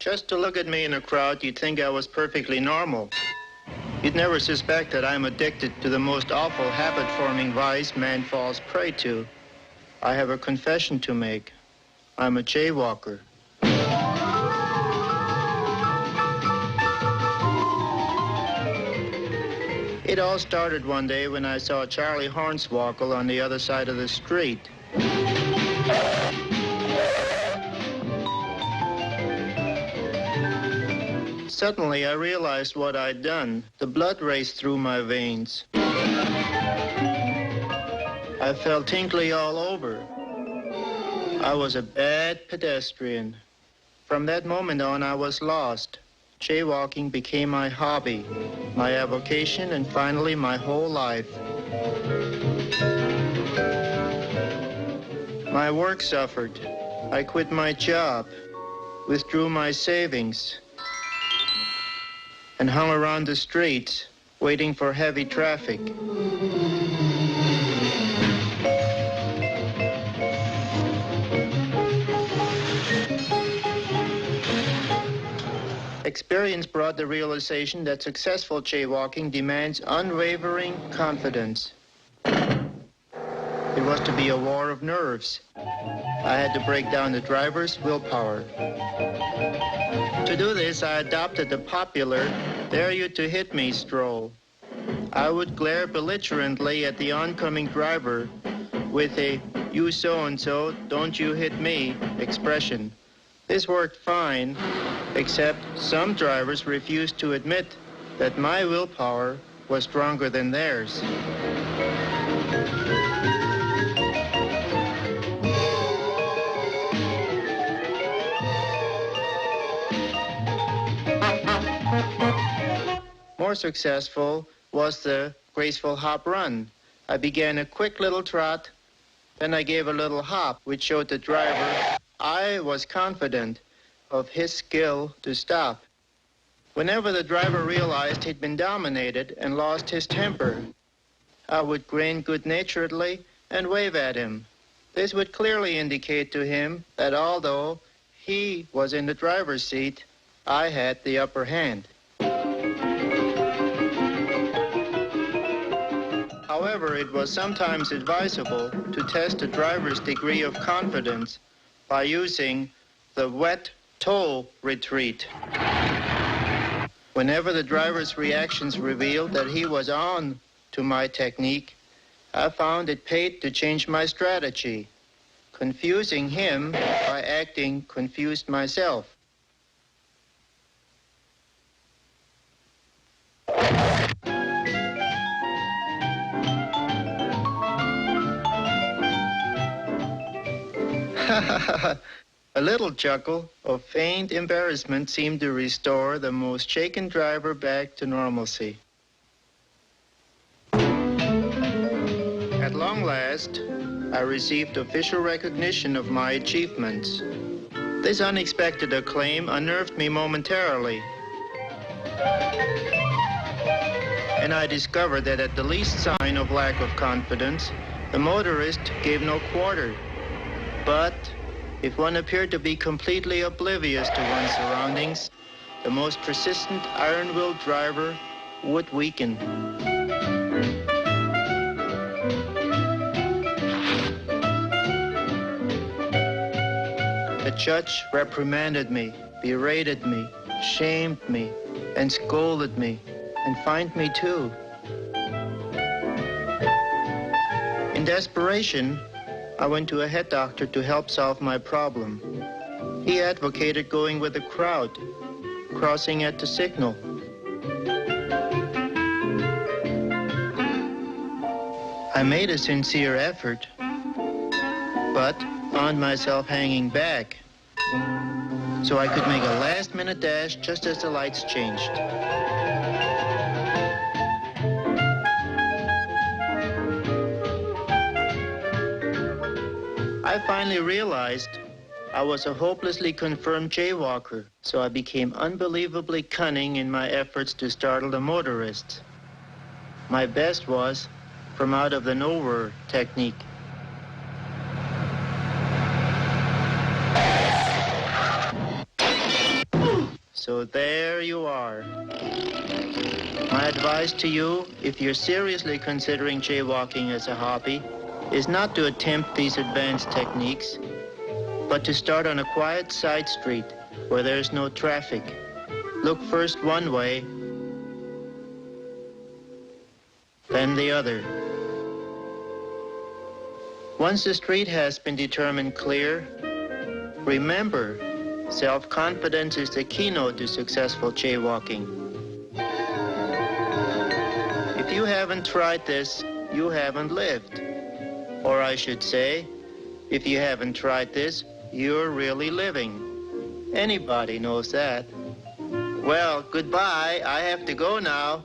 Just to look at me in a crowd, you'd think I was perfectly normal. You'd never suspect that I'm addicted to the most awful habit-forming vice man falls prey to. I have a confession to make. I'm a jaywalker. It all started one day when I saw Charlie Hornswoggle on the other side of the street. Suddenly, I realized what I'd done. The blood raced through my veins. I felt tingly all over. I was a bad pedestrian. From that moment on, I was lost. Jaywalking became my hobby, my avocation, and finally my whole life. My work suffered. I quit my job, withdrew my savings, and hung around the streets, waiting for heavy traffic. Experience brought the realization that successful jaywalking demands unwavering confidence. It was to be a war of nerves. I had to break down the driver's willpower. To do this, I adopted the popular "dare you to hit me" stroll. I would glare belligerently at the oncoming driver with a "you so-and-so, don't you hit me" expression. This worked fine, except some drivers refused to admit that my willpower was stronger than theirs. More successful was the graceful hop run. I began a quick little trot, then I gave a little hop, which showed the driver I was confident of his skill to stop. Whenever the driver realized he'd been dominated and lost his temper, I would grin good-naturedly and wave at him. This would clearly indicate to him that although he was in the driver's seat, I had the upper hand. However, it was sometimes advisable to test a driver's degree of confidence by using the wet toe retreat. Whenever the driver's reactions revealed that he was on to my technique, I found it paid to change my strategy. Confusing him by acting confused myself. A little chuckle of feigned embarrassment seemed to restore the most shaken driver back to normalcy. At long last, I received official recognition of my achievements. This unexpected acclaim unnerved me momentarily, and I discovered that at the least sign of lack of confidence, the motorist gave no quarter. But if one appeared to be completely oblivious to one's surroundings, the most persistent iron-willed driver would weaken. The judge reprimanded me, berated me, shamed me, and scolded me, and fined me too. In desperation, I went to a head doctor to help solve my problem. He advocated going with the crowd, crossing at the signal. I made a sincere effort, but found myself hanging back, so I could make a last-minute dash just as the lights changed. I finally realized I was a hopelessly confirmed jaywalker, so I became unbelievably cunning in my efforts to startle the motorists. My best was from out of the nowhere technique. So there you are. My advice to you, if you're seriously considering jaywalking as a hobby, is not to attempt these advanced techniques, but to start on a quiet side street where there's no traffic. Look first one way, then the other. Once the street has been determined clear, remember, self-confidence is the keynote to successful jaywalking. If you haven't tried this, you haven't lived. Or I should say, if you haven't tried this, you're really living. Anybody knows that. Well, goodbye. I have to go now.